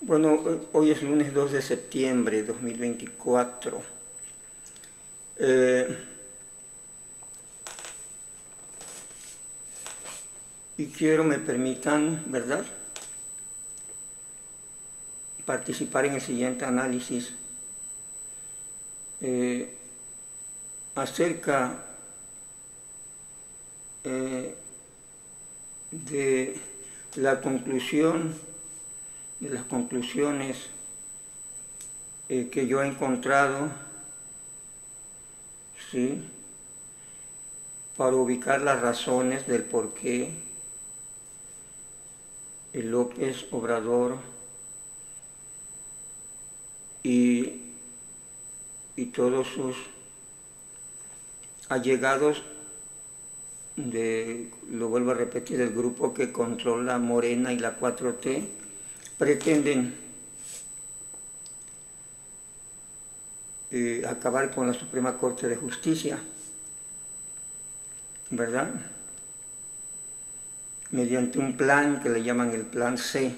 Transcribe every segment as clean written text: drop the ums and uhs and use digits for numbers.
Bueno, hoy es lunes 2 de septiembre de 2024. Y quiero, me permitan, ¿verdad?, participar en el siguiente análisis acerca de la conclusión, de las conclusiones que yo he encontrado, ¿sí?, para ubicar las razones del por qué López Obrador y todos sus allegados, lo vuelvo a repetir, del grupo que controla Morena y la 4T, pretenden acabar con la Suprema Corte de Justicia, ¿verdad?, mediante un plan que le llaman el Plan C.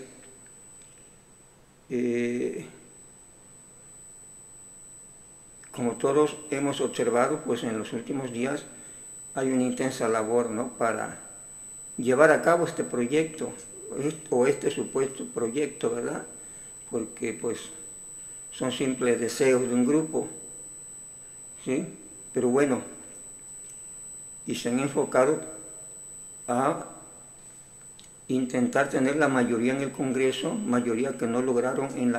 Como todos hemos observado, pues en los últimos días hay una intensa labor, ¿no?, para llevar a cabo este proyecto, o este supuesto proyecto, ¿verdad?, porque pues son simples deseos de un grupo, ¿sí?, pero bueno, y se han enfocado a intentar tener la mayoría en el Congreso, mayoría que no lograron en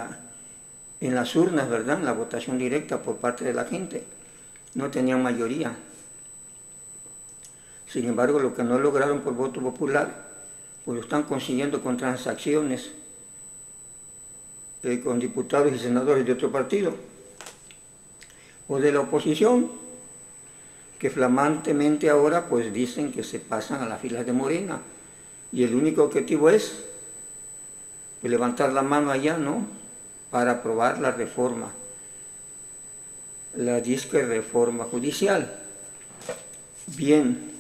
las urnas, ¿verdad?, en la votación directa por parte de la gente, no tenían mayoría. Sin embargo, lo que no lograron por voto popular, pues lo están consiguiendo con transacciones con diputados y senadores de otro partido o de la oposición, que flamantemente ahora pues dicen que se pasan a las filas de Morena, y el único objetivo es pues levantar la mano allá, ¿no?, para aprobar la reforma, la disque reforma judicial. Bien,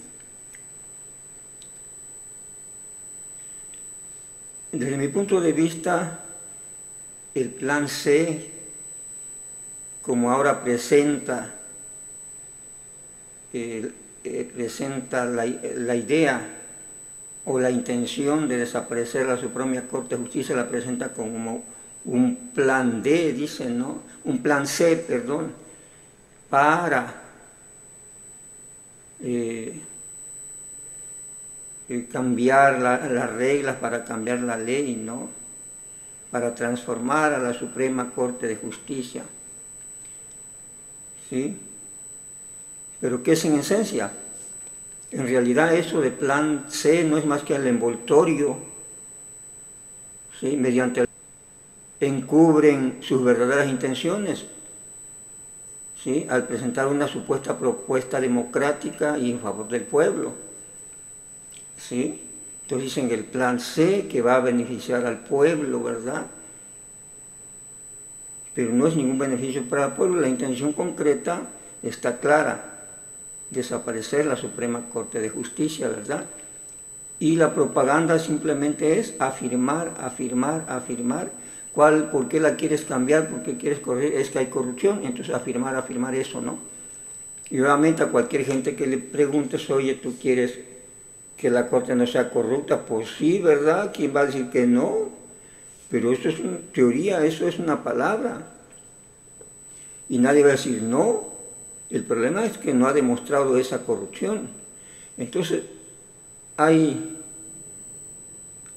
desde mi punto de vista, el Plan C, como ahora presenta la idea o la intención de desaparecer la Suprema Corte de Justicia, la presenta como un Plan D, dicen, ¿no?, un Plan C, perdón, para cambiar las reglas, para cambiar la ley, ¿no?, para transformar a la Suprema Corte de Justicia, ¿sí? Pero ¿qué es en esencia? En realidad eso de Plan C no es más que el envoltorio, ¿sí?, mediante el encubren sus verdaderas intenciones, ¿sí?, al presentar una supuesta propuesta democrática y en favor del pueblo, ¿sí? Entonces dicen el Plan C que va a beneficiar al pueblo, ¿verdad? Pero no es ningún beneficio para el pueblo. La intención concreta está clara: desaparecer la Suprema Corte de Justicia, ¿verdad? Y la propaganda simplemente es afirmar, afirmar, afirmar. ¿Por qué la quieres cambiar? ¿Por qué quieres correr? Es que hay corrupción. Entonces afirmar, afirmar eso, ¿no? Y obviamente a cualquier gente que le preguntes, oye, ¿tú quieres que la Corte no sea corrupta? Pues sí, ¿verdad? ¿Quién va a decir que no? Pero eso es una teoría, eso es una palabra. Y nadie va a decir no. El problema es que no ha demostrado esa corrupción. Entonces, hay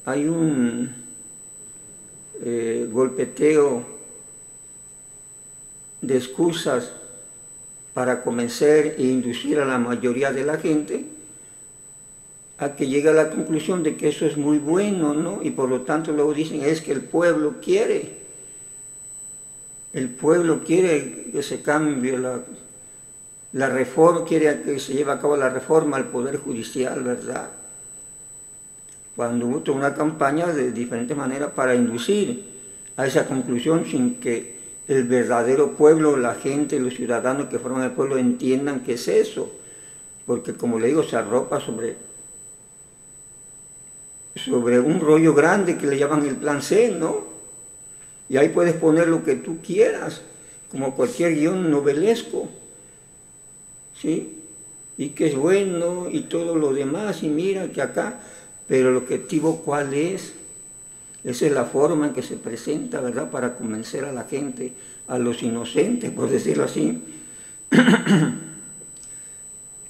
un golpeteo de excusas para convencer e inducir a la mayoría de la gente a que llegue a la conclusión de que eso es muy bueno, ¿no? Y por lo tanto luego dicen, es que el pueblo quiere que se cambie la reforma, quiere que se lleve a cabo la reforma al Poder Judicial, ¿verdad? cuando hubo toda una campaña de diferentes maneras para inducir a esa conclusión sin que el verdadero pueblo, la gente, los ciudadanos que forman el pueblo entiendan qué es eso, porque como le digo, se arropa sobre un rollo grande que le llaman el plan C, ¿no? Y ahí puedes poner lo que tú quieras, como cualquier guión novelesco, ¿sí? Y que es bueno y todo lo demás, y mira que acá, pero el objetivo ¿cuál es? Esa es la forma en que se presenta, ¿verdad? Para convencer a la gente, a los inocentes, por decirlo así.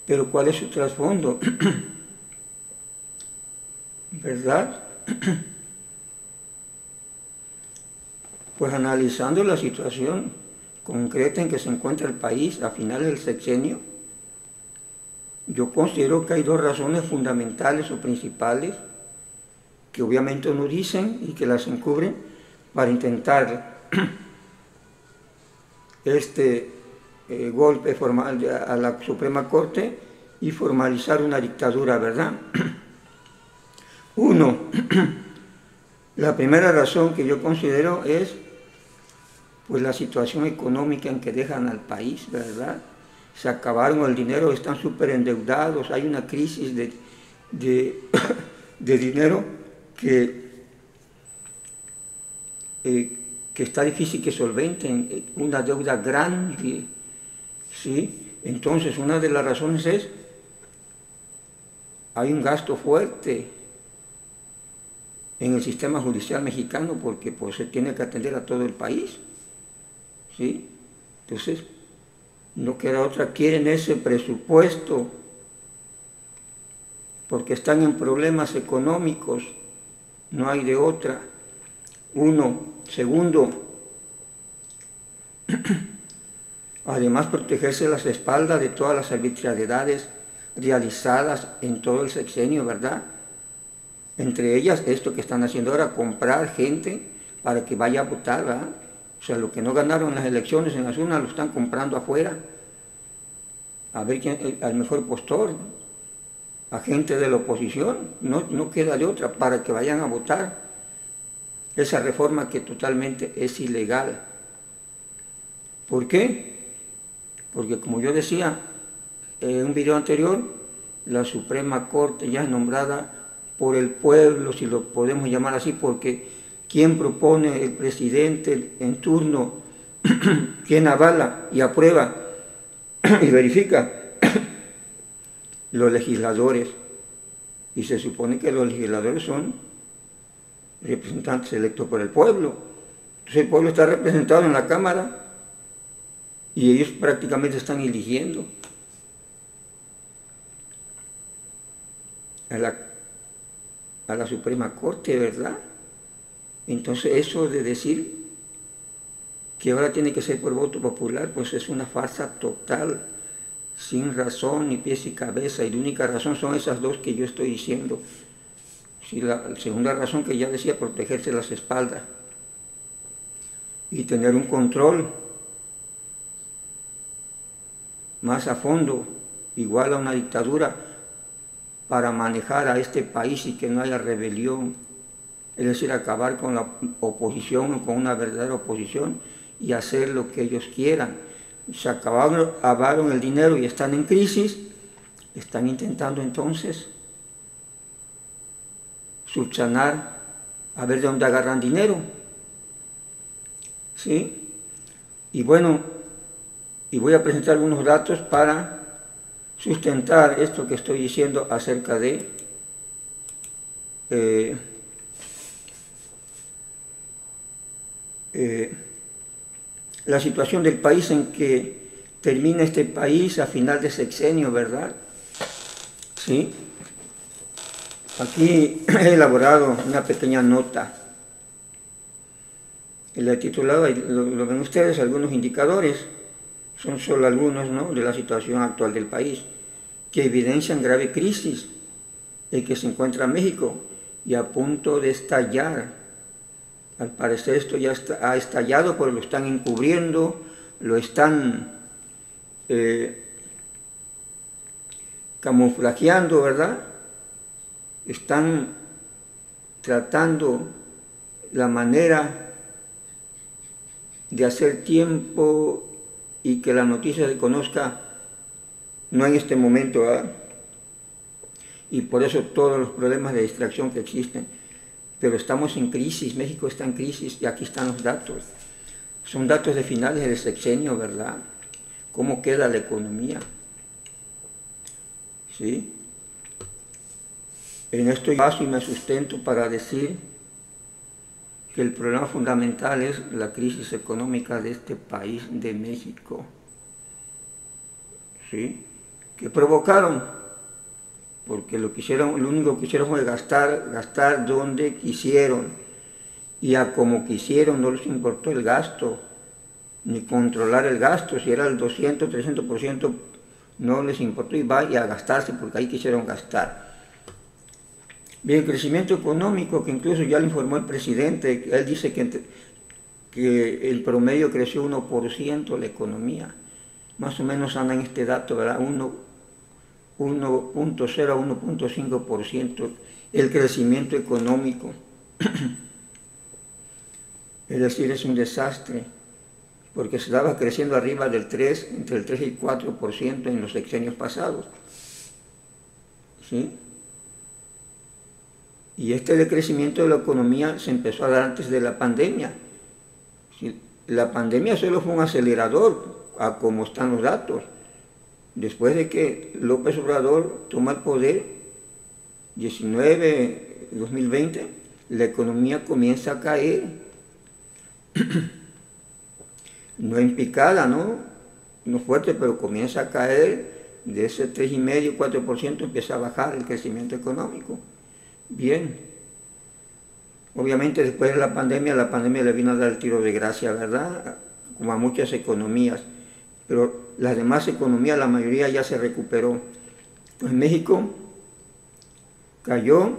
Pero ¿cuál es su trasfondo? ¿Verdad? Pues analizando la situación concreta en que se encuentra el país a finales del sexenio, yo considero que hay dos razones fundamentales o principales que obviamente no dicen y que las encubren para intentar este golpe formal a la Suprema Corte y formalizar una dictadura, ¿verdad? Uno, la primera razón que yo considero es pues la situación económica en que dejan al país, ¿verdad? Se acabaron el dinero, están súper endeudados, hay una crisis de dinero que está difícil que solventen, una deuda grande, ¿sí? Entonces, una de las razones es, hay un gasto fuerte en el sistema judicial mexicano porque pues, se tiene que atender a todo el país, ¿sí? Entonces, no queda otra, quieren ese presupuesto porque están en problemas económicos, no hay de otra. Uno. Segundo, además protegerse las espaldas de todas las arbitrariedades realizadas en todo el sexenio, ¿verdad? Entre ellas, esto que están haciendo ahora, comprar gente para que vaya a votar, ¿verdad? O sea, lo que no ganaron en las elecciones en las urnas lo están comprando afuera. A ver quién, al mejor postor, a gente de la oposición, no queda de otra, para que vayan a votar. Esa reforma que totalmente es ilegal. ¿Por qué? Porque como yo decía en un video anterior, la Suprema Corte ya es nombrada por el pueblo, si lo podemos llamar así, porque quien propone el presidente en turno, quien avala y aprueba y verifica, los legisladores. Y se supone que los legisladores son representantes electos por el pueblo. Entonces el pueblo está representado en la Cámara y ellos prácticamente están eligiendo a la Suprema Corte, ¿verdad? Entonces eso de decir que ahora tiene que ser por voto popular, pues es una farsa total, sin razón, ni pies y cabeza, y la única razón son esas dos que yo estoy diciendo. Sí, la segunda razón que ya decía, protegerse las espaldas y tener un control más a fondo, igual a una dictadura, para manejar a este país y que no haya rebelión, es decir, acabar con la oposición o con una verdadera oposición y hacer lo que ellos quieran. Se acabaron el dinero y están en crisis, están intentando entonces subsanar, a ver de dónde agarran dinero, ¿sí? Y bueno, y voy a presentar algunos datos para sustentar esto que estoy diciendo acerca de la situación del país en que termina este país a final de sexenio, ¿verdad? ¿Sí? Aquí he elaborado una pequeña nota. La he titulado, lo ven ustedes, algunos indicadores, son solo algunos, ¿no?, de la situación actual del país, que evidencian grave crisis en que se encuentra México y a punto de estallar. Al parecer esto ya ha estallado, pero lo están encubriendo, lo están camuflajeando, ¿verdad? Están tratando la manera de hacer tiempo y que la noticia se conozca, no en este momento, ¿verdad? Y por eso todos los problemas de distracción que existen. Pero estamos en crisis, México está en crisis y aquí están los datos. Son datos de finales del sexenio, ¿verdad? ¿Cómo queda la economía? ¿Sí? En esto yo paso y me sustento para decir que el problema fundamental es la crisis económica de este país, de México. ¿Sí? Que provocaron, porque lo único que hicieron fue gastar donde quisieron, y a como quisieron, no les importó el gasto, ni controlar el gasto, si era el 200, 300%, no les importó y vaya a gastarse porque ahí quisieron gastar. Bien, el crecimiento económico, que incluso ya lo informó el presidente, él dice que el promedio creció 1% la economía, más o menos anda en este dato, ¿verdad? 1.0 a 1.5% el crecimiento económico. Es decir, es un desastre, porque se estaba creciendo arriba del 3, entre el 3 y el 4% en los sexenios pasados. ¿Sí? Y este decrecimiento de la economía se empezó a dar antes de la pandemia. ¿Sí? La pandemia solo fue un acelerador a cómo están los datos. Después de que López Obrador toma el poder, 2020, la economía comienza a caer. No en picada, no fuerte, pero comienza a caer. De ese 3,5, 4% empieza a bajar el crecimiento económico. Bien. Obviamente después de la pandemia le vino a dar el tiro de gracia, ¿verdad? Como a muchas economías. Pero las demás economías, la mayoría ya se recuperó. Pues México cayó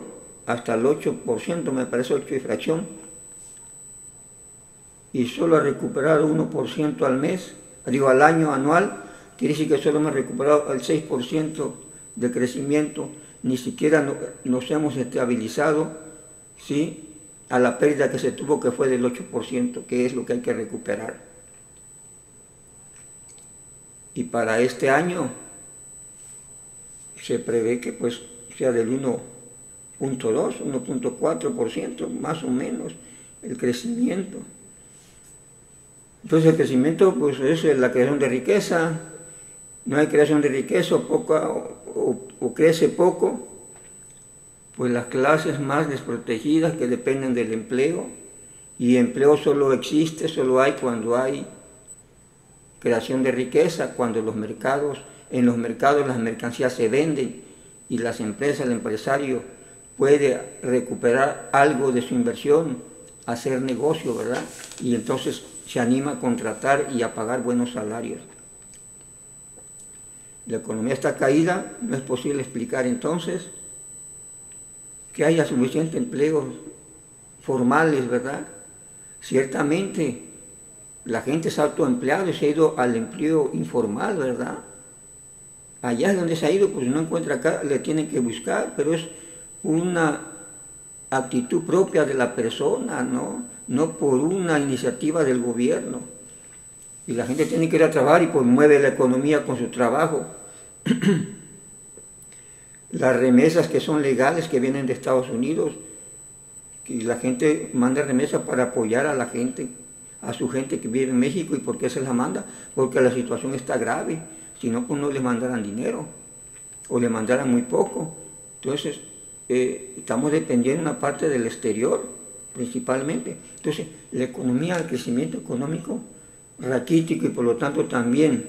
hasta el 8%, me parece 8 y fracción, y solo ha recuperado 1% al año anual, quiere decir que solo hemos recuperado el 6% de crecimiento, ni siquiera nos hemos estabilizado, ¿sí?, a la pérdida que se tuvo, que fue del 8%, que es lo que hay que recuperar. Y para este año se prevé que pues sea del 1.2, 1.4%, más o menos, el crecimiento. Entonces el crecimiento pues es la creación de riqueza. No hay creación de riqueza o crece poco, pues las clases más desprotegidas que dependen del empleo, y empleo solo hay cuando hay creación de riqueza, cuando en los mercados las mercancías se venden y las empresas, el empresario puede recuperar algo de su inversión, hacer negocio, ¿verdad? Y entonces se anima a contratar y a pagar buenos salarios. La economía está caída, no es posible explicar entonces que haya suficientes empleos formales, ¿verdad? Ciertamente la gente se ha autoempleado y se ha ido al empleo informal, ¿verdad? Allá es donde se ha ido, pues si no encuentra acá, le tienen que buscar, pero es una actitud propia de la persona, no por una iniciativa del gobierno. Y la gente tiene que ir a trabajar y pues mueve la economía con su trabajo. Las remesas que son legales, que vienen de Estados Unidos, que la gente manda remesas para apoyar a la gente, a su gente que vive en México. ¿Y por qué se la manda? Porque la situación está grave. Si no, pues no le mandaran dinero o le mandaran muy poco. Entonces, estamos dependiendo una parte del exterior, principalmente. Entonces, la economía, el crecimiento económico raquítico, y por lo tanto también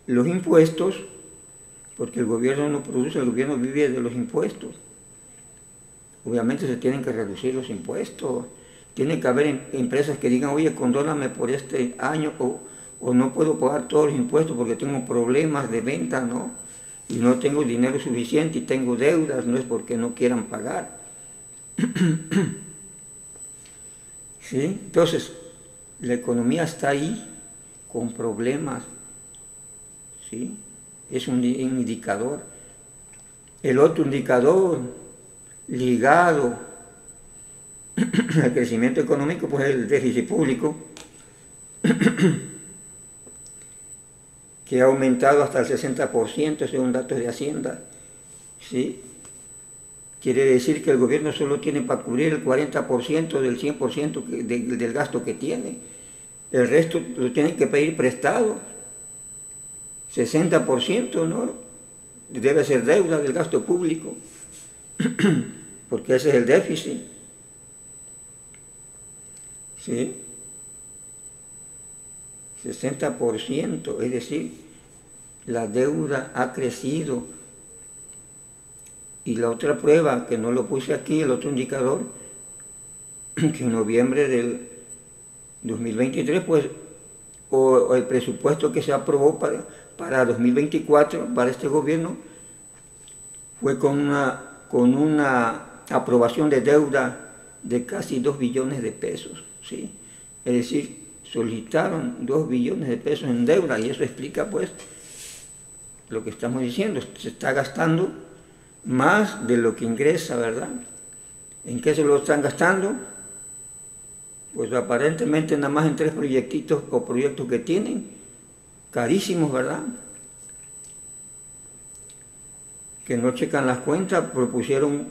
los impuestos, porque el gobierno no produce, el gobierno vive de los impuestos. Obviamente se tienen que reducir los impuestos. Tiene que haber empresas que digan, oye, condóname por este año, o no puedo pagar todos los impuestos porque tengo problemas de venta, y no tengo dinero suficiente y tengo deudas, no es porque no quieran pagar. ¿Sí? Entonces, la economía está ahí con problemas, ¿sí? Es un indicador. El otro indicador ligado al crecimiento económico, pues el déficit público, que ha aumentado hasta el 60% según datos de Hacienda, ¿sí? Quiere decir que el gobierno solo tiene para cubrir el 40% del 100% del gasto que tiene. El resto lo tienen que pedir prestado. 60%, ¿no? Debe ser deuda del gasto público, porque ese es el déficit. ¿Sí? 60%, es decir, la deuda ha crecido. Y la otra prueba, que no lo puse aquí, el otro indicador, que en noviembre del 2023, pues, o el presupuesto que se aprobó para 2024, para este gobierno, fue con una aprobación de deuda de casi 2 billones de pesos, ¿sí? Es decir, solicitaron 2 billones de pesos en deuda, y eso explica, pues, lo que estamos diciendo. Se está gastando más de lo que ingresa, ¿verdad? ¿En qué se lo están gastando? Pues aparentemente nada más en 3 proyectitos o proyectos que tienen, carísimos, ¿verdad? Que no checan las cuentas, propusieron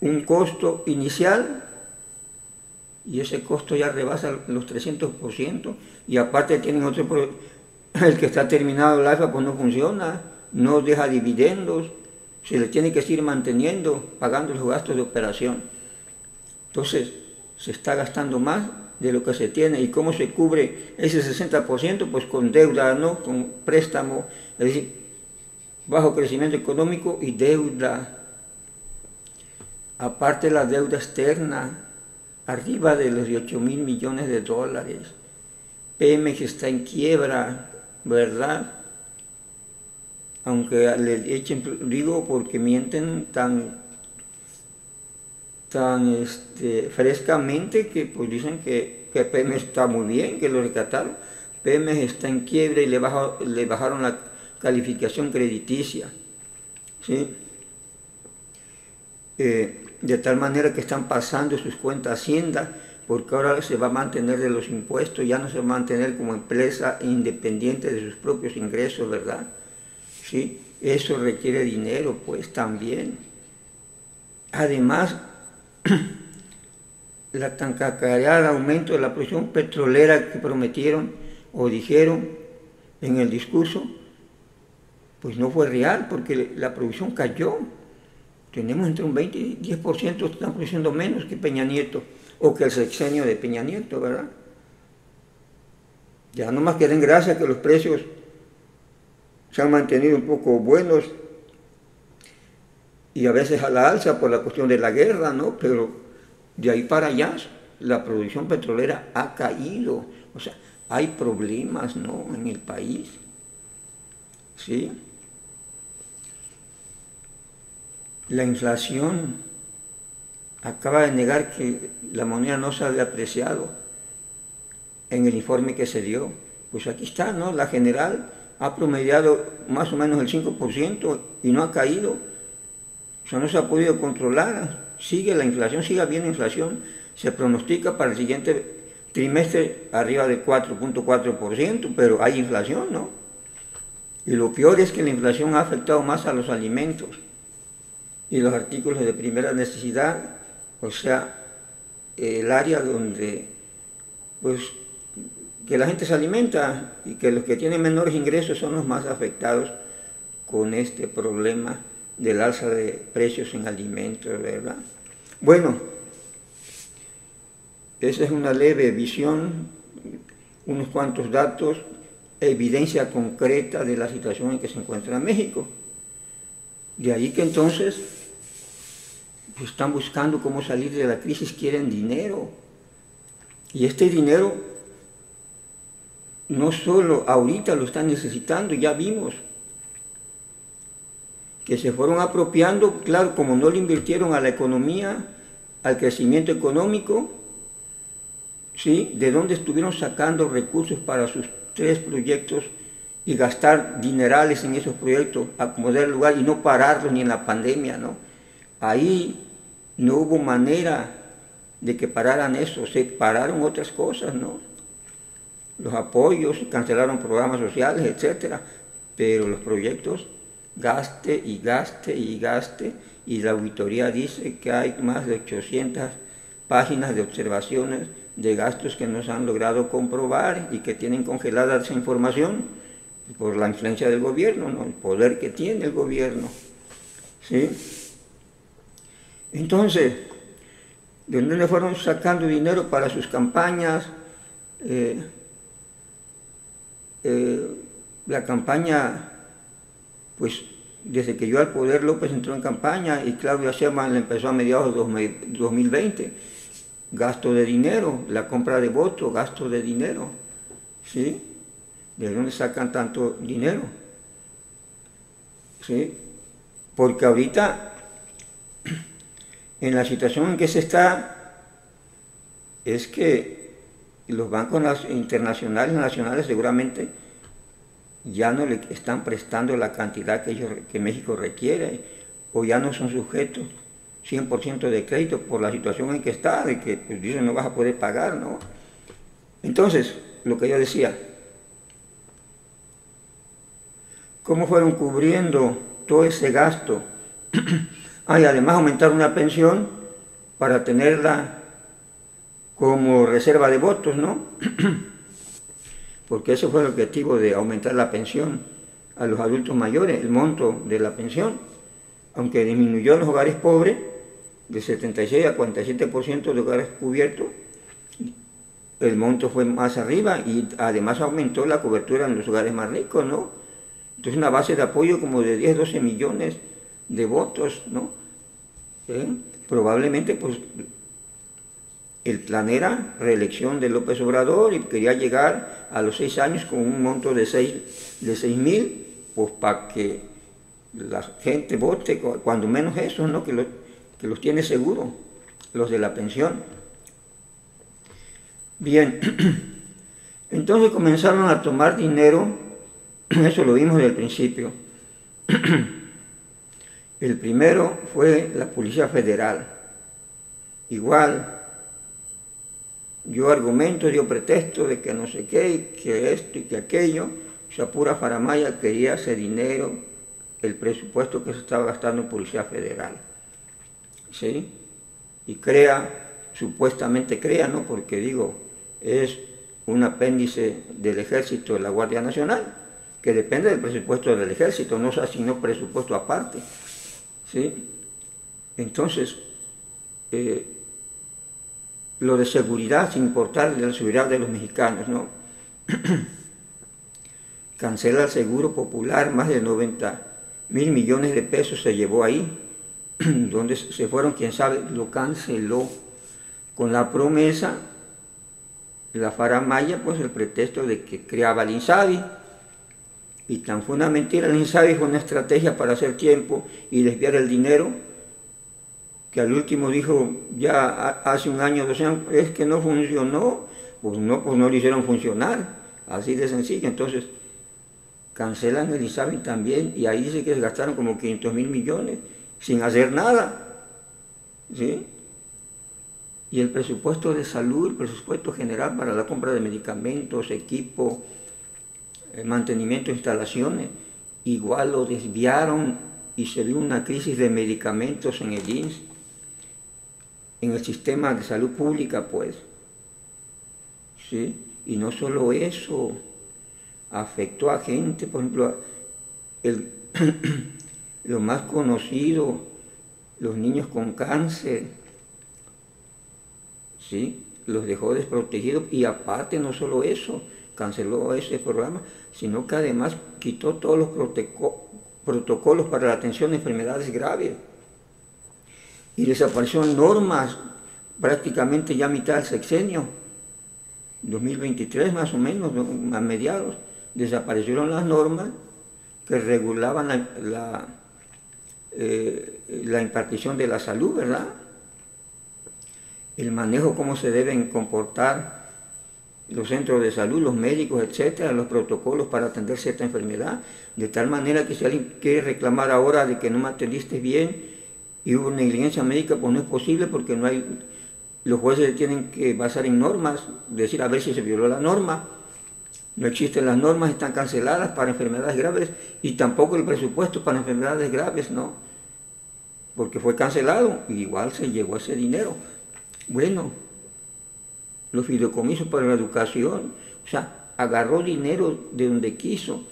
un costo inicial y ese costo ya rebasa los 300%, y aparte tienen otro proyecto, el que está terminado, el AIFA, pues no funciona, no deja dividendos, se le tiene que seguir manteniendo, pagando los gastos de operación. Entonces, se está gastando más de lo que se tiene. ¿Y cómo se cubre ese 60%? Pues con deuda, ¿no? Con préstamo, es decir, bajo crecimiento económico y deuda. Aparte la deuda externa, arriba de los 8.000 millones de dólares. Pemex está en quiebra, ¿verdad? Aunque le echen, digo, porque mienten tan frescamente, que pues dicen que Pemex está muy bien, que lo rescataron. Pemex está en quiebra y le bajaron la calificación crediticia, ¿sí? De tal manera que están pasando sus cuentas Hacienda, porque ahora se va a mantener de los impuestos, ya no se va a mantener como empresa independiente de sus propios ingresos, ¿verdad? ¿Sí? Eso requiere dinero, pues, también. Además, la tan cacareada aumento de la producción petrolera que prometieron o dijeron en el discurso, pues no fue real, porque la producción cayó. Tenemos entre un 20 y 10%, están produciendo menos que Peña Nieto, o que el sexenio de Peña Nieto, ¿verdad? Ya nomás que den gracias que los precios se han mantenido un poco buenos, y a veces a la alza por la cuestión de la guerra, ¿no? Pero de ahí para allá la producción petrolera ha caído. O sea, hay problemas, ¿no?, en el país, ¿sí? La inflación acaba de negar que la moneda no se había apreciado en el informe que se dio. Pues aquí está, ¿no? La general ha promediado más o menos el 5% y no ha caído. O sea, no se ha podido controlar. Sigue la inflación, sigue habiendo inflación. Se pronostica para el siguiente trimestre arriba de 4.4%, pero hay inflación, ¿no? Y lo peor es que la inflación ha afectado más a los alimentos y los artículos de primera necesidad, o sea, el área donde, pues, que la gente se alimenta, y que los que tienen menores ingresos son los más afectados con este problema del alza de precios en alimentos, ¿verdad? Bueno, esa es una leve visión, unos cuantos datos, evidencia concreta de la situación en que se encuentra México. De ahí que entonces pues, están buscando cómo salir de la crisis, quieren dinero. Y este dinero no solo ahorita lo están necesitando, ya vimos que se fueron apropiando, claro, como no le invirtieron a la economía, al crecimiento económico, ¿sí? De dónde estuvieron sacando recursos para sus 3 proyectos y gastar dinerales en esos proyectos, acomodar el lugar y no pararlos ni en la pandemia, ¿no? Ahí no hubo manera de que pararan eso, se pararon otras cosas, ¿no? Los apoyos, cancelaron programas sociales, etcétera, pero los proyectos gaste y gaste y gaste, y la auditoría dice que hay más de 800 páginas de observaciones de gastos que no se han logrado comprobar y que tienen congelada esa información por la influencia del gobierno, ¿no? El poder que tiene el gobierno, ¿sí? Entonces, ¿de dónde le fueron sacando dinero para sus campañas? La campaña, pues desde que llegó al poder López entró en campaña y Claudia Sheinbaum la empezó a mediados de 2020. Gasto de dinero, la compra de votos, gasto de dinero, ¿sí? ¿De dónde sacan tanto dinero? ¿Sí? Porque ahorita, en la situación en que se está, es que los bancos internacionales, nacionales, seguramente ya no le están prestando la cantidad que México requiere, o ya no son sujetos 100% de crédito por la situación en que está, de que pues, dicen no vas a poder pagar, ¿no? Entonces, lo que yo decía, ¿cómo fueron cubriendo todo ese gasto? Y además aumentar una pensión para tenerla como reserva de votos, ¿no? Porque ese fue el objetivo de aumentar la pensión a los adultos mayores, el monto de la pensión, aunque disminuyó en los hogares pobres de 76 a 47% de hogares cubiertos, el monto fue más arriba y además aumentó la cobertura en los hogares más ricos, ¿no? Entonces una base de apoyo como de 10, 12 millones de votos, ¿no? Probablemente pues el plan era reelección de López Obrador y quería llegar a los 6 años con un monto de 6,000, pues para que la gente vote, cuando menos eso, ¿no? Que los tiene seguro, los de la pensión. Bien, entonces comenzaron a tomar dinero, eso lo vimos desde el principio. El primero fue la Policía Federal. Igual, yo argumento, yo pretexto de que no sé qué, que esto y que aquello. O sea, pura faramaya, quería ese dinero, el presupuesto que se estaba gastando en Policía Federal. ¿Sí? Y supuestamente crea, ¿no? Porque digo, es un apéndice del Ejército de la Guardia Nacional, que depende del presupuesto del Ejército, no se asignó presupuesto aparte. ¿Sí? Entonces, lo de seguridad, sin importar la seguridad de los mexicanos, ¿no? Cancela el Seguro Popular, más de 90,000 millones de pesos se llevó ahí, donde se fueron, quién sabe, lo canceló, con la promesa, la faramaya, pues el pretexto de que creaba el INSABI, y tan fue una mentira el INSABI, fue una estrategia para hacer tiempo y desviar el dinero, que al último dijo, ya hace un año, 2 años, es que no funcionó, pues no lo hicieron funcionar, así de sencillo. Entonces cancelan el INSABI también, y ahí dice que se gastaron como 500,000 millones, sin hacer nada, ¿sí? Y el presupuesto de salud, el presupuesto general para la compra de medicamentos, equipo, mantenimiento de instalaciones, igual lo desviaron y se dio una crisis de medicamentos en el IMSS, en el sistema de salud pública, pues, ¿sí? Y no solo eso, afectó a gente, por ejemplo, lo más conocido, los niños con cáncer, ¿sí? Los dejó desprotegidos, y aparte no solo eso, canceló ese programa, sino que además quitó todos los protocolos para la atención de enfermedades graves, y desaparecieron normas prácticamente ya a mitad del sexenio, 2023 más o menos, a mediados, desaparecieron las normas que regulaban la impartición de la salud, ¿verdad? El manejo, cómo se deben comportar los centros de salud, los médicos, etcétera, los protocolos para atender cierta enfermedad, de tal manera que si alguien quiere reclamar ahora de que no me atendiste bien y hubo negligencia médica, pues no es posible porque no hay, los jueces tienen que basar en normas, decir a ver si se violó la norma. No existen las normas, están canceladas para enfermedades graves y tampoco el presupuesto para enfermedades graves, no, porque fue cancelado y igual se llevó ese dinero. Bueno, los fideicomisos para la educación, o sea, agarró dinero de donde quiso,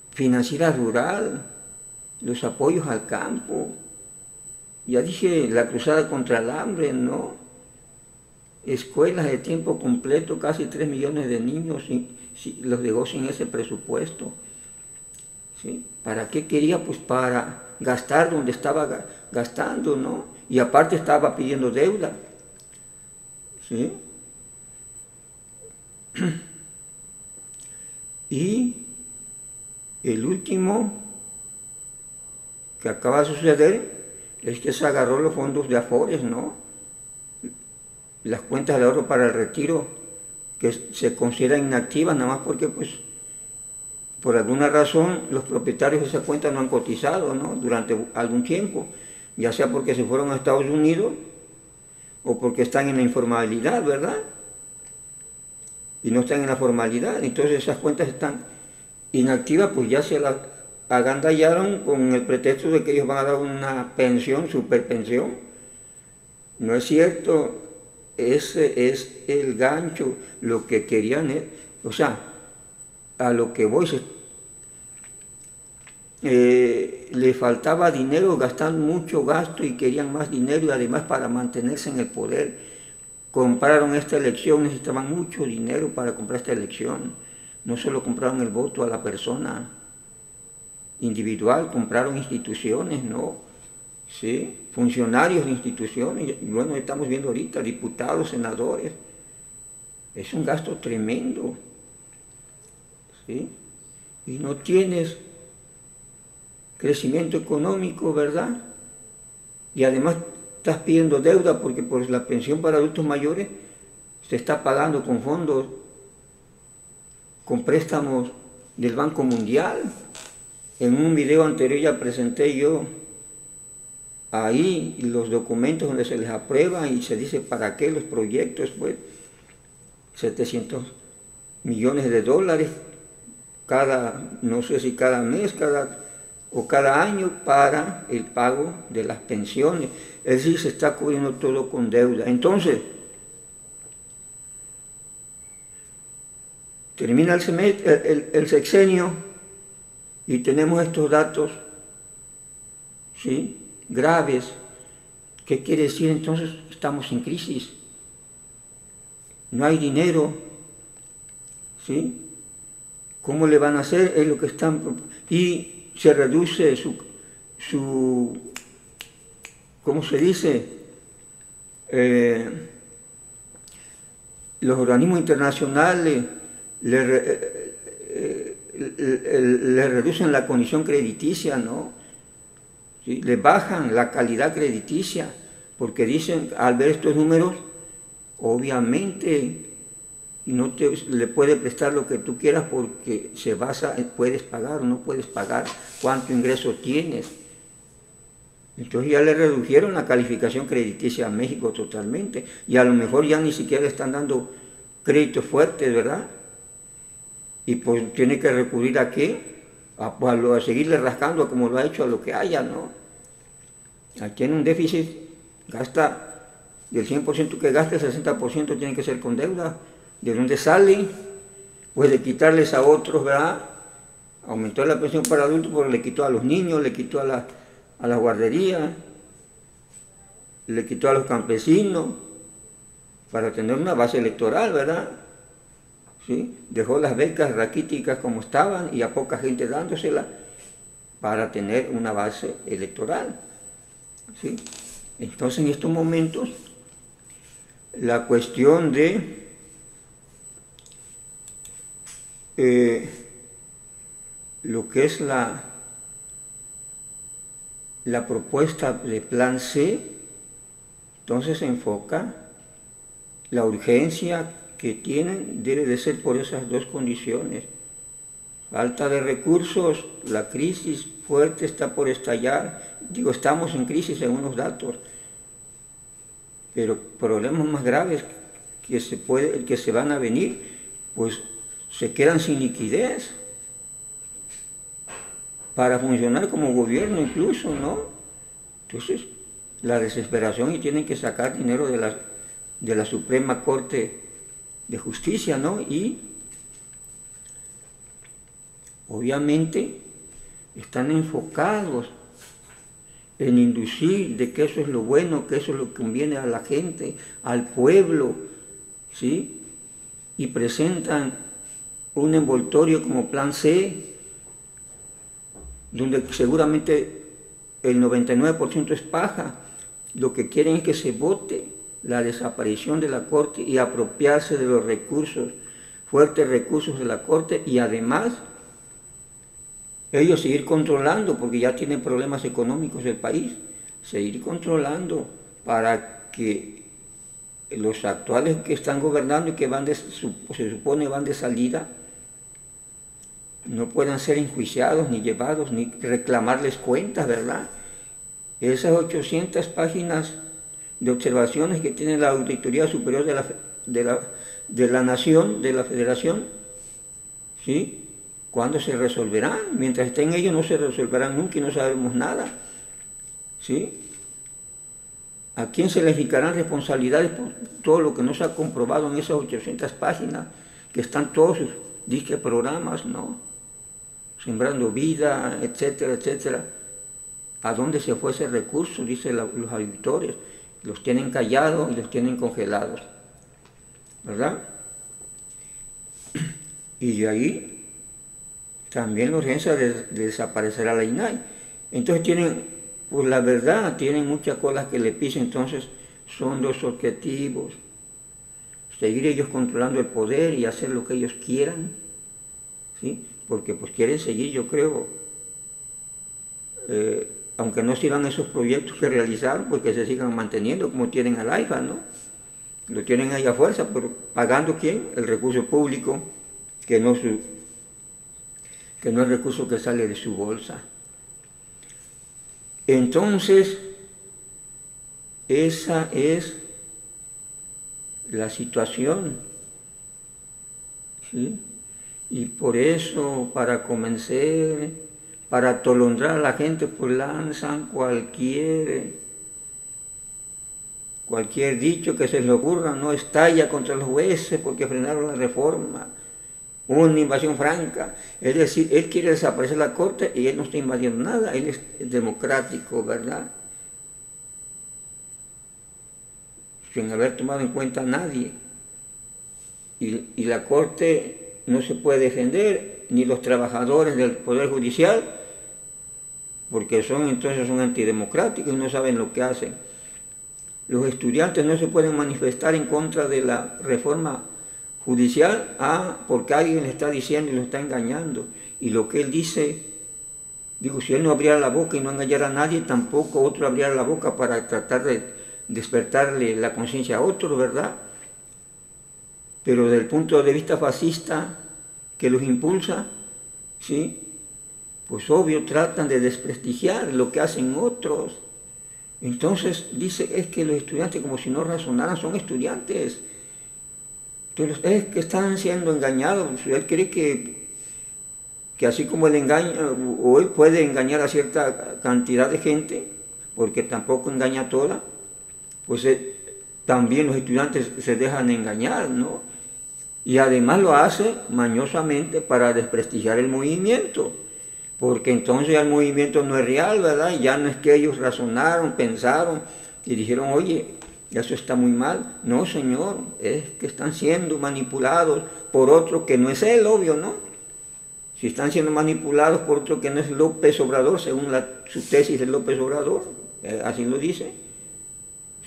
financiera rural, los apoyos al campo, ya dije, la cruzada contra el hambre, ¿no? Escuelas de tiempo completo, casi 3 millones de niños los dejó sin ese presupuesto. ¿Sí? ¿Para qué quería? Pues para gastar donde estaba gastando, ¿no? Y aparte estaba pidiendo deuda. ¿Sí? Y el último que acaba de suceder es que se agarró los fondos de Afores, ¿no? Las cuentas de ahorro para el retiro, que se consideran inactivas nada más porque, pues, por alguna razón los propietarios de esa cuenta no han cotizado, ¿no? Durante algún tiempo, ya sea porque se fueron a Estados Unidos o porque están en la informalidad, ¿verdad? Y no están en la formalidad, entonces esas cuentas están inactivas, pues ya se las agandallaron con el pretexto de que ellos van a dar una pensión, superpensión. No es cierto. Ese es el gancho, lo que querían, o sea, a lo que voy, le faltaba dinero, gastaban mucho gasto y querían más dinero y además para mantenerse en el poder. Compraron esta elección, necesitaban mucho dinero para comprar esta elección. No solo compraron el voto a la persona individual, compraron instituciones, ¿no? ¿Sí? Funcionarios de instituciones, y bueno, estamos viendo ahorita, diputados, senadores. Es un gasto tremendo. ¿Sí? Y no tienes crecimiento económico, ¿verdad? Y además estás pidiendo deuda porque por la pensión para adultos mayores se está pagando con fondos, con préstamos del Banco Mundial. En un video anterior ya presenté yo ahí los documentos donde se les aprueba y se dice para qué los proyectos, pues 700 millones de dólares cada, no sé si cada mes, cada año para el pago de las pensiones. Es decir, se está cubriendo todo con deuda. Entonces, termina el sexenio y tenemos estos datos, ¿sí?, graves. ¿Qué quiere decir entonces? Estamos en crisis. No hay dinero, ¿sí? ¿Cómo le van a hacer? Es lo que están... Y se reduce su ¿cómo se dice? Los organismos internacionales le reducen la condición crediticia, ¿no? ¿Sí? Le bajan la calidad crediticia, porque dicen, al ver estos números, obviamente no le puede prestar lo que tú quieras porque se basa en puedes pagar o no puedes pagar, cuánto ingreso tienes. Entonces ya le redujeron la calificación crediticia a México totalmente, y a lo mejor ya ni siquiera le están dando créditos fuertes, ¿verdad? Y pues tiene que recurrir a qué, a seguirle rascando como lo ha hecho a lo que haya, ¿no? Aquí en un déficit gasta, del 100% que gasta, el 60% tiene que ser con deuda. ¿De dónde sale? Pues de quitarles a otros, ¿verdad? Aumentó la pensión para adultos, pero le quitó a los niños, le quitó a las guarderías, le quitó a los campesinos, para tener una base electoral, ¿verdad? ¿Sí? Dejó las becas raquíticas como estaban y a poca gente dándosela para tener una base electoral. ¿Sí? Entonces, en estos momentos, la cuestión de lo que es la propuesta de Plan C, entonces se enfoca la urgencia que tienen, debe de ser por esas dos condiciones. falta de recursos, la crisis fuerte está por estallar. Digo, estamos en crisis según los datos, pero problemas más graves que se van a venir, pues se quedan sin liquidez para funcionar como gobierno incluso, ¿no? Entonces, la desesperación y tienen que sacar dinero de la Suprema Corte de Justicia, ¿no? Y obviamente están enfocados en inducir de que eso es lo bueno, que eso es lo que conviene a la gente, al pueblo, ¿sí? Y presentan un envoltorio como plan C, donde seguramente el 99% es paja. Lo que quieren es que se vote la desaparición de la Corte y apropiarse de los recursos, fuertes recursos de la Corte, y además ellos seguir controlando, porque ya tienen problemas económicos el país, seguir controlando para que los actuales que están gobernando y que se supone van de salida, no puedan ser enjuiciados, ni llevados, ni reclamarles cuentas, ¿verdad? Esas 800 páginas de observaciones que tiene la Auditoría Superior de la Nación, de la Federación, ¿sí? ¿Cuándo se resolverán? Mientras estén ellos no se resolverán nunca y no sabemos nada, ¿sí? ¿A quién se les fijarán responsabilidades por todo lo que no se ha comprobado en esas 800 páginas, que están todos sus disque programas, ¿no? Sembrando vida, etcétera, etcétera? ¿A dónde se fue ese recurso? Dicen los auditores. Los tienen callados y los tienen congelados, ¿verdad? Y de ahí también la urgencia de desaparecer a la INAI. Entonces tienen, pues la verdad, tienen muchas colas que le pisen. Entonces son dos objetivos: seguir ellos controlando el poder y hacer lo que ellos quieran, ¿sí? Porque pues quieren seguir, yo creo, aunque no sigan esos proyectos que realizaron, porque se sigan manteniendo como tienen al AIFA, ¿no? Lo tienen ahí a fuerza, pero ¿pagando quién? El recurso público, que no es recurso que sale de su bolsa. Entonces, esa es la situación, ¿sí? Y por eso, para convencer, para atolondrar a la gente, pues lanzan cualquier dicho que se les ocurra, no estalla contra los jueces porque frenaron la reforma, una invasión franca. Es decir, él quiere desaparecer la Corte y él no está invadiendo nada, él es democrático, ¿verdad? Sin haber tomado en cuenta a nadie. Y la Corte no se puede defender, ni los trabajadores del Poder Judicial, porque entonces son antidemocráticos y no saben lo que hacen. Los estudiantes no se pueden manifestar en contra de la reforma judicial, porque alguien le está diciendo y lo está engañando. Y lo que él dice, digo, si él no abriera la boca y no engañara a nadie, tampoco otro abriera la boca para tratar de despertarle la conciencia a otro, ¿verdad? Pero desde el punto de vista fascista que los impulsa, ¿sí? Pues obvio tratan de desprestigiar lo que hacen otros. Entonces dice, es que los estudiantes, como si no razonaran, son estudiantes. Entonces es que están siendo engañados. Él cree que así como él engaña, o él puede engañar a cierta cantidad de gente, porque tampoco engaña a toda, pues también los estudiantes se dejan engañar, ¿no? Y además lo hace mañosamente para desprestigiar el movimiento, porque entonces ya el movimiento no es real, ¿verdad? Y ya no es que ellos razonaron, pensaron y dijeron, oye, eso está muy mal. No, señor, es que están siendo manipulados por otro que no es él, obvio, ¿no? Si están siendo manipulados por otro que no es López Obrador, según su tesis de López Obrador, así lo dice,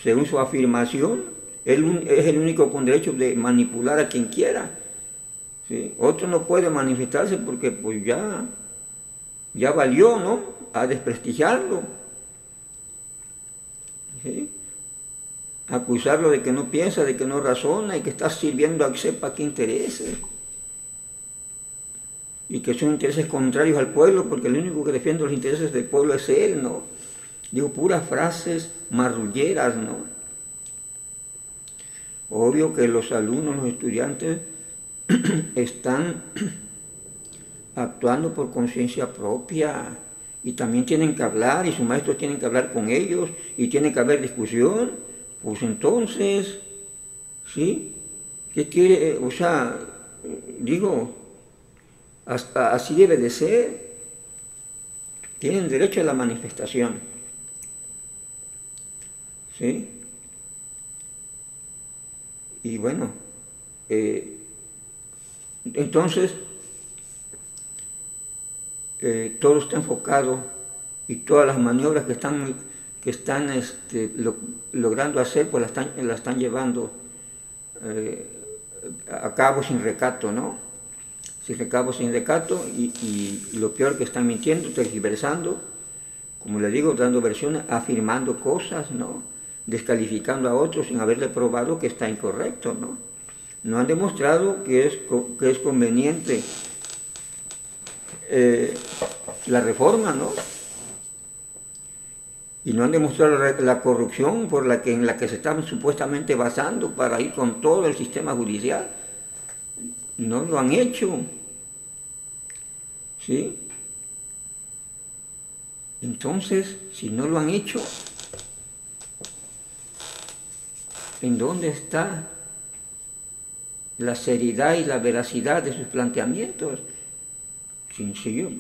según su afirmación, él es el único con derecho de manipular a quien quiera, ¿sí? Otro no puede manifestarse porque pues ya valió, ¿no? A desprestigiarlo, ¿sí? Acusarlo de que no piensa, de que no razona y que está sirviendo a que sepa qué interese. y que son intereses contrarios al pueblo, porque el único que defiende los intereses del pueblo es él, ¿no? Digo, puras frases marrulleras, ¿no? Obvio que los alumnos, los estudiantes, están actuando por conciencia propia y también tienen que hablar y sus maestros tienen que hablar con ellos y tiene que haber discusión. Pues entonces, ¿sí? ¿Qué quiere? O sea, digo, así debe de ser. Tienen derecho a la manifestación, ¿sí? Y bueno, entonces, todo está enfocado y todas las maniobras que están logrando hacer, pues la están llevando a cabo sin recato, ¿no? Sin recato, y lo peor que están mintiendo, tergiversando, como le digo, dando versiones, afirmando cosas, ¿no? Descalificando a otros sin haberle probado que está incorrecto, ¿no? No han demostrado que es conveniente la reforma, ¿no? Y no han demostrado la corrupción en la que se estaban supuestamente basando para ir con todo el sistema judicial. No lo han hecho, ¿sí? Entonces, si no lo han hecho, ¿en dónde está la seriedad y la veracidad de sus planteamientos? Sencillo,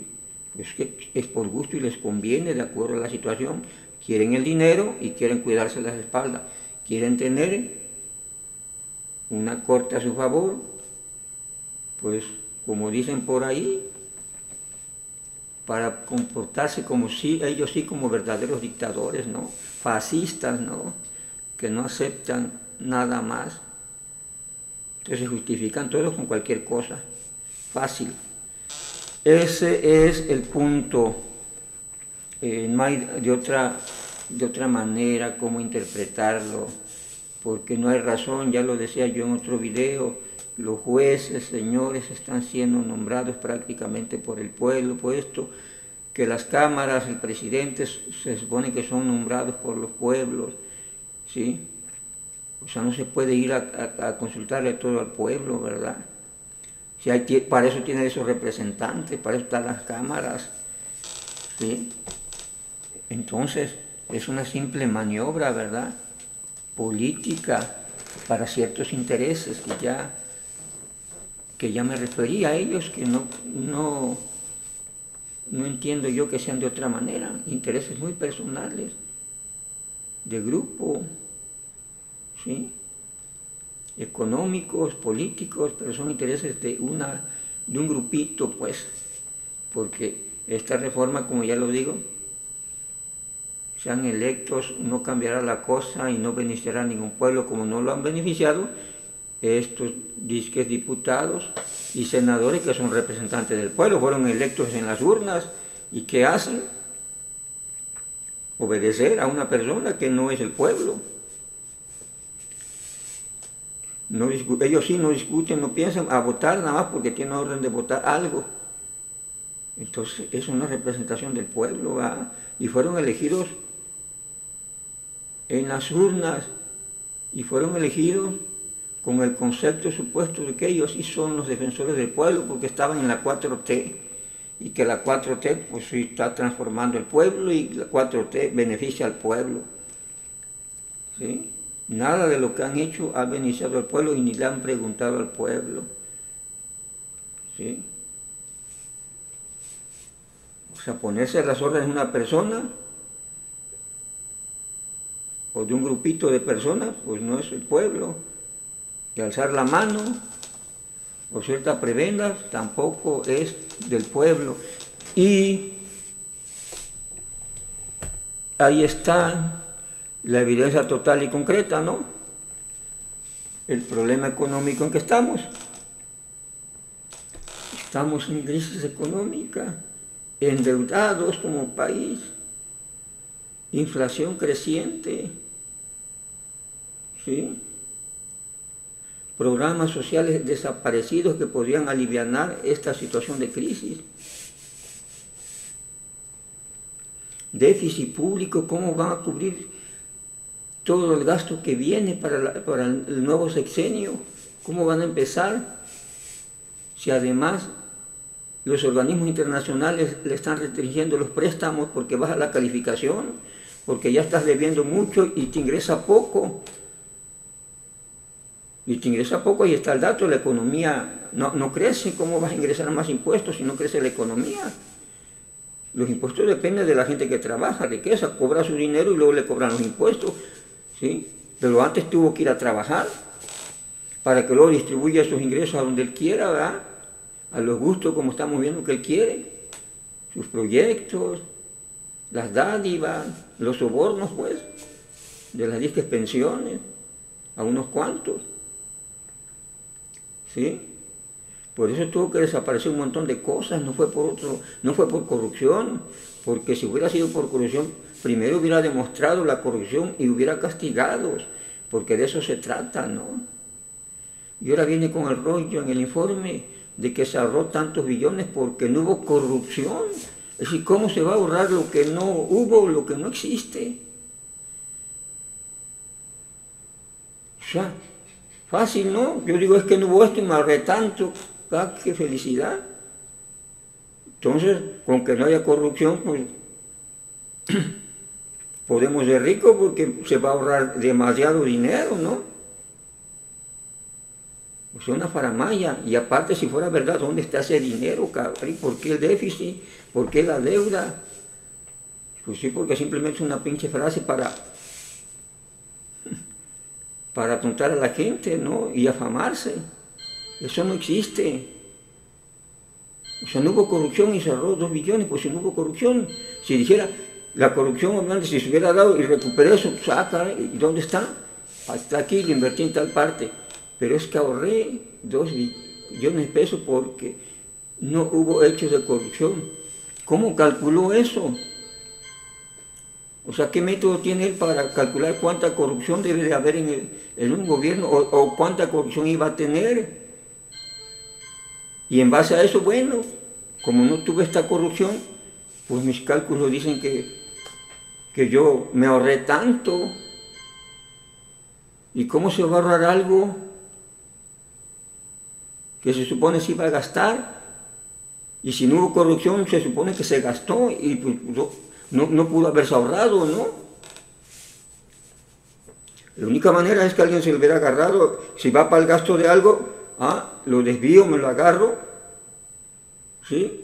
pues que es por gusto y les conviene de acuerdo a la situación. Quieren el dinero y quieren cuidarse las espaldas. Quieren tener una corte a su favor, pues como dicen por ahí, para comportarse como si ellos sí como verdaderos dictadores, ¿no? Fascistas, ¿no? Que no aceptan nada más. Entonces justifican todo con cualquier cosa. Fácil. Ese es el punto. No hay de otra manera cómo interpretarlo, porque no hay razón, ya lo decía yo en otro video, los jueces, señores, están siendo nombrados prácticamente por el pueblo, puesto que las cámaras, el presidente, se supone que son nombrados por los pueblos, ¿sí? O sea, no se puede ir a consultarle todo al pueblo, ¿verdad? Si para eso tiene esos representantes, para eso están las cámaras, ¿sí? Entonces, es una simple maniobra, ¿verdad? Política para ciertos intereses que ya me referí a ellos, que no entiendo yo que sean de otra manera, intereses muy personales, de grupo, ¿sí? Económicos, políticos, pero son intereses de un grupito, pues, porque esta reforma, como ya lo digo, sean electos, no cambiará la cosa y no beneficiará a ningún pueblo como no lo han beneficiado estos disques diputados y senadores que son representantes del pueblo, fueron electos en las urnas y ¿qué hacen? Obedecer a una persona que no es el pueblo. Ellos sí no discuten, no piensan a votar nada más porque tienen orden de votar algo. Entonces es una representación del pueblo, ¿verdad? Y fueron elegidos en las urnas y fueron elegidos con el concepto supuesto de que ellos sí son los defensores del pueblo porque estaban en la 4T y que la 4T pues sí está transformando el pueblo y la 4T beneficia al pueblo, ¿sí? Nada de lo que han hecho ha beneficiado al pueblo y ni le han preguntado al pueblo, ¿sí? O sea, ponerse a las órdenes de una persona o de un grupito de personas, pues no es el pueblo. Y alzar la mano o ciertas prebendas tampoco es del pueblo. Y ahí está la evidencia total y concreta, ¿no? El problema económico en que estamos. Estamos en crisis económica, endeudados como país, inflación creciente, ¿sí? programas sociales desaparecidos que podrían alivianar esta situación de crisis. Déficit público, ¿cómo van a cubrir todo el gasto que viene para el nuevo sexenio? ¿Cómo van a empezar? Si además los organismos internacionales le están restringiendo los préstamos porque baja la calificación, porque ya estás debiendo mucho y te ingresa poco. Y te ingresa poco, ahí está el dato, la economía no crece. ¿Cómo vas a ingresar más impuestos si no crece la economía? Los impuestos dependen de la gente que trabaja, riqueza, cobra su dinero y luego le cobran los impuestos, ¿sí? Pero antes tuvo que ir a trabajar para que luego distribuya sus ingresos a donde él quiera, ¿verdad? A los gustos, como estamos viendo que él quiere, sus proyectos, las dádivas, los sobornos, pues, de las 10 pensiones, a unos cuantos, ¿sí? Por eso tuvo que desaparecer un montón de cosas, no fue por corrupción, porque si hubiera sido por corrupción, primero hubiera demostrado la corrupción y hubiera castigado, porque de eso se trata, ¿no? Y ahora viene con el rollo en el informe de que se ahorró tantos billones porque no hubo corrupción. Es decir, ¿cómo se va a ahorrar lo que no hubo, lo que no existe? O sea, fácil, ¿no? Yo digo, es que no hubo esto y me ahorré tanto. ¡Ah, qué felicidad! Entonces, con que no haya corrupción, pues podemos ser ricos porque se va a ahorrar demasiado dinero, ¿no? O sea, una faramaya. Y aparte, si fuera verdad, ¿dónde está ese dinero, cabrón? ¿Por qué el déficit? ¿Por qué la deuda? Pues sí, porque simplemente es una pinche frase para atontar a la gente, ¿no? Y afamarse. Eso no existe. O sea, no hubo corrupción y se ahorró 2 billones, pues si no hubo corrupción. Si dijera, la corrupción, obviamente, si se hubiera dado y recuperé eso, saca, ¿y dónde está? Está aquí, lo invertí en tal parte. Pero es que ahorré 2 billones de pesos porque no hubo hechos de corrupción. ¿Cómo calculó eso? O sea, ¿qué método tiene él para calcular cuánta corrupción debe de haber en un gobierno o cuánta corrupción iba a tener? Y en base a eso, bueno, como no tuve esta corrupción, pues mis cálculos dicen que yo me ahorré tanto. ¿Y cómo se va a ahorrar algo que se supone se iba a gastar? Y si no hubo corrupción, se supone que se gastó y pues, no pudo haberse ahorrado, ¿no? La única manera es que alguien se lo hubiera agarrado. Si va para el gasto de algo, lo desvío, me lo agarro, ¿sí?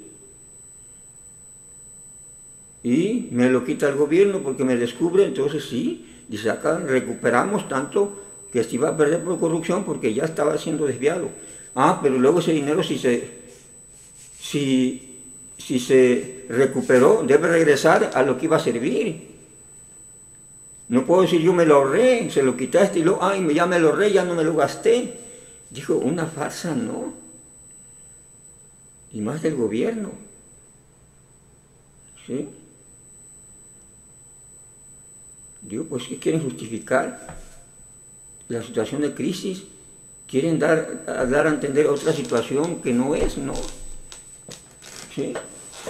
Y me lo quita el gobierno porque me descubre, entonces sí, dice acá recuperamos tanto que se iba a perder por corrupción porque ya estaba siendo desviado. Pero luego ese dinero si se recuperó, debe regresar a lo que iba a servir. No puedo decir yo me lo ahorré, se lo quitaste y luego, ya me lo ahorré, ya no me lo gasté. Dijo, una farsa, ¿no? Y más del gobierno. ¿Sí? Digo, pues, ¿qué quieren justificar? La situación de crisis. Quieren dar a entender otra situación que no es, ¿no? ¿Sí?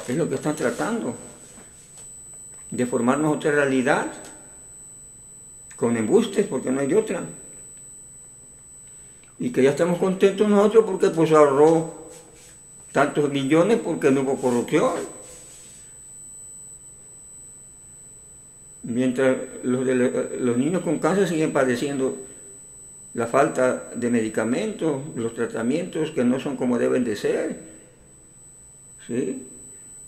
Es lo que están tratando. De formarnos otra realidad. Con embustes, porque no hay otra. Y que ya estamos contentos nosotros porque pues ahorró tantos millones porque no hubo corrupción. Mientras los niños con cáncer siguen padeciendo la falta de medicamentos, los tratamientos que no son como deben de ser. ¿Sí?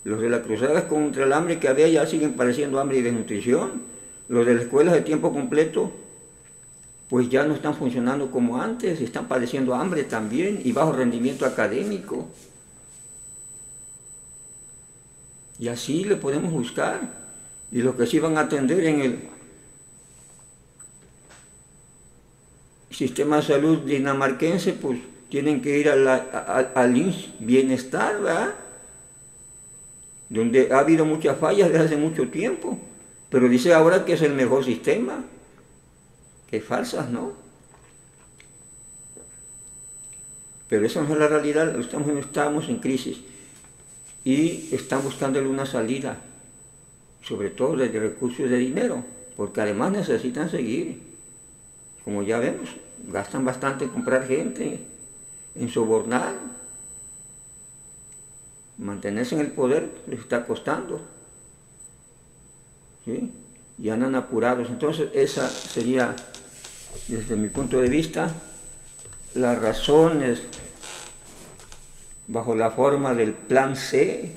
Los de las cruzadas contra el hambre que había ya siguen padeciendo hambre y desnutrición. Los de las escuelas de tiempo completo pues ya no están funcionando como antes, están padeciendo hambre también y bajo rendimiento académico. Y así le podemos buscar. Y los que sí van a atender en el sistema de salud dinamarquense, pues tienen que ir al IMSS Bienestar, ¿verdad? Donde ha habido muchas fallas desde hace mucho tiempo, pero dice ahora que es el mejor sistema. Qué falsas, ¿no? Pero esa no es la realidad, estamos en crisis y están buscándole una salida, sobre todo de recursos de dinero, porque además necesitan seguir, como ya vemos, gastan bastante en comprar gente, en sobornar, mantenerse en el poder les está costando, ¿sí? Y andan apurados. Entonces esa sería, desde mi punto de vista, las razones bajo la forma del plan C,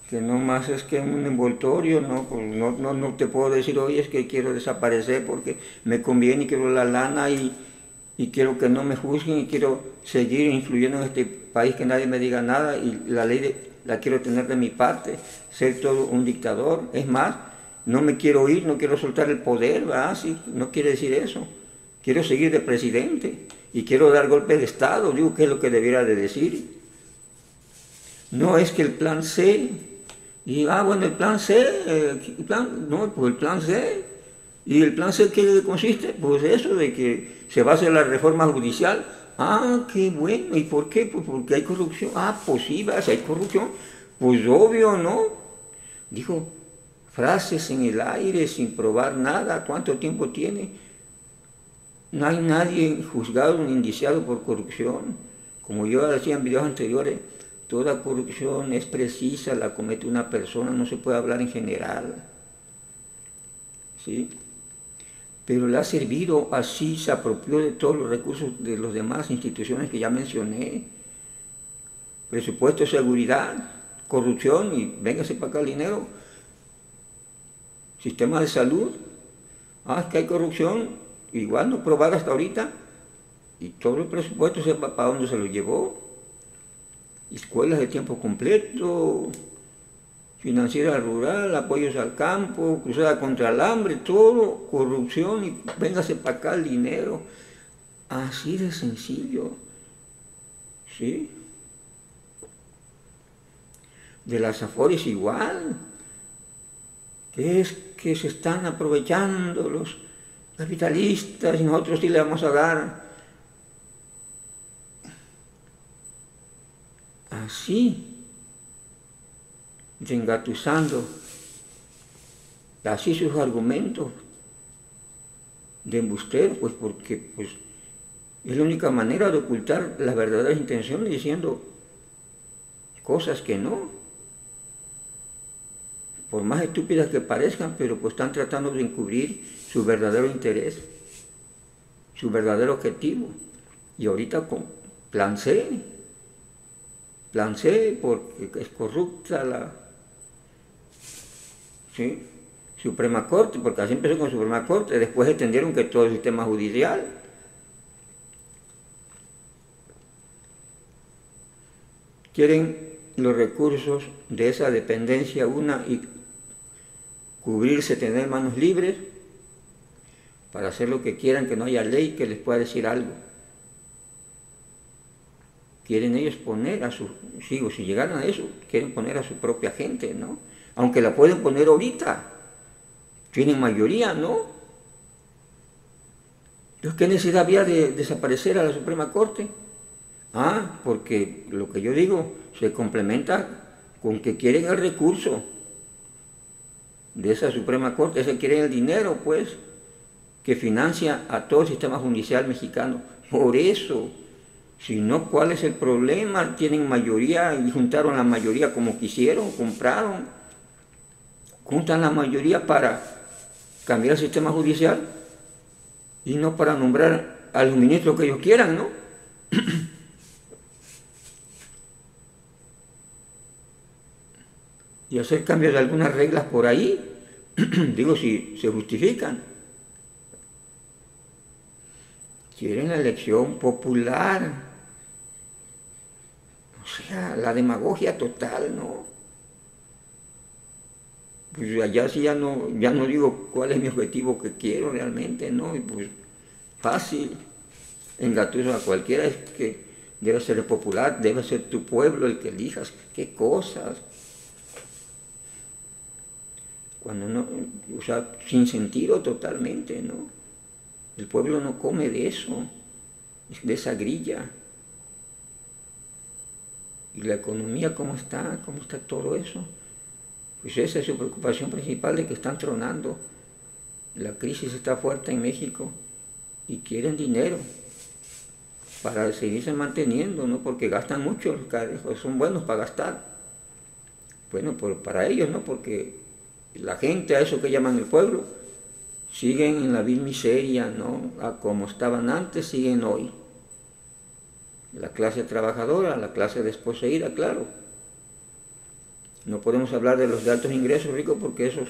que no más es que un envoltorio, ¿no? Pues no te puedo decir, oye, es que quiero desaparecer porque me conviene y quiero la lana y quiero que no me juzguen y quiero seguir influyendo en este país, que nadie me diga nada, y la ley la quiero tener de mi parte, ser todo un dictador. Es más, no me quiero ir, no quiero soltar el poder, ¿verdad? Sí, no quiere decir eso. Quiero seguir de presidente y quiero dar golpe de Estado, digo, ¿qué es lo que debiera de decir? No es que el plan C, y bueno, el plan C, pues el plan C, ¿y el plan C qué consiste? Pues eso de que se va a hacer la reforma judicial. Ah, qué bueno, ¿y por qué? Pues porque hay corrupción. Ah, pues sí, si hay corrupción, pues obvio, ¿no? Dijo, frases en el aire sin probar nada. ¿Cuánto tiempo tiene? No hay nadie juzgado ni indiciado por corrupción. Como yo decía en videos anteriores, toda corrupción es precisa, la comete una persona, no se puede hablar en general, ¿sí? Pero le ha servido, así se apropió de todos los recursos de las demás instituciones que ya mencioné. Presupuesto de seguridad, corrupción, y véngase para acá el dinero. Sistema de salud, es que hay corrupción, igual no probada hasta ahorita, y todo el presupuesto sepa para dónde se lo llevó. Escuelas de tiempo completo, financiera rural, apoyos al campo, cruzada contra el hambre, todo corrupción, y véngase para acá el dinero. Así de sencillo, ¿sí? De las Afores igual, que es que se están aprovechando los capitalistas y nosotros sí le vamos a dar. Así, engatusando, así sus argumentos de embustero, pues porque pues, es la única manera de ocultar las verdaderas intenciones, diciendo cosas que no, por más estúpidas que parezcan, pero pues están tratando de encubrir su verdadero interés, su verdadero objetivo. Y ahorita con plan C, porque es corrupta la Suprema Corte, porque así empezó con Suprema Corte, después extendieron que todo el sistema judicial. Quieren los recursos de esa dependencia y cubrirse, tener manos libres para hacer lo que quieran, que no haya ley que les pueda decir algo. Quieren ellos poner si llegaran a eso, quieren poner a su propia gente, ¿no? Aunque la pueden poner ahorita, tienen mayoría, ¿no? Entonces, ¿qué necesidad había de desaparecer a la Suprema Corte? Porque lo que yo digo se complementa con que quieren el recurso de esa Suprema Corte, quieren el dinero, pues, que financia a todo el sistema judicial mexicano. Por eso, si no, ¿cuál es el problema? Tienen mayoría y juntaron la mayoría como quisieron, compraron, juntan la mayoría para cambiar el sistema judicial y no para nombrar a los ministros que ellos quieran, ¿no? Y hacer cambios de algunas reglas por ahí, digo, si se justifican. Quieren la elección popular, o sea, la demagogia total, ¿no? Pues allá sí ya no digo cuál es mi objetivo que quiero realmente, ¿no? Y pues fácil, engatuso a cualquiera, es que debe ser popular, debe ser tu pueblo el que elijas, qué cosas. Cuando no, o sea, sin sentido totalmente, ¿no? El pueblo no come de eso, de esa grilla. ¿Y la economía cómo está? ¿Cómo está todo eso? Pues esa es su preocupación principal, de que están tronando. La crisis está fuerte en México y quieren dinero para seguirse manteniendo, ¿no? Porque gastan mucho, los carajos son buenos para gastar. Bueno, para ellos, ¿no? Porque la gente, a eso que llaman el pueblo, siguen en la vil miseria, ¿no? A como estaban antes, siguen hoy. La clase trabajadora, la clase desposeída, claro. No podemos hablar de los de altos ingresos ricos, porque esos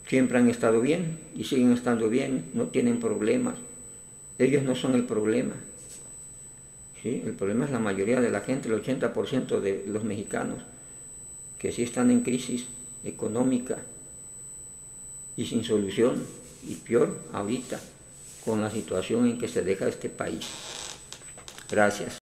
siempre han estado bien y siguen estando bien, no tienen problemas. Ellos no son el problema. ¿Sí? El problema es la mayoría de la gente, el 80% de los mexicanos, que sí están en crisis económica y sin solución, y peor ahorita, con la situación en que se deja este país. Gracias.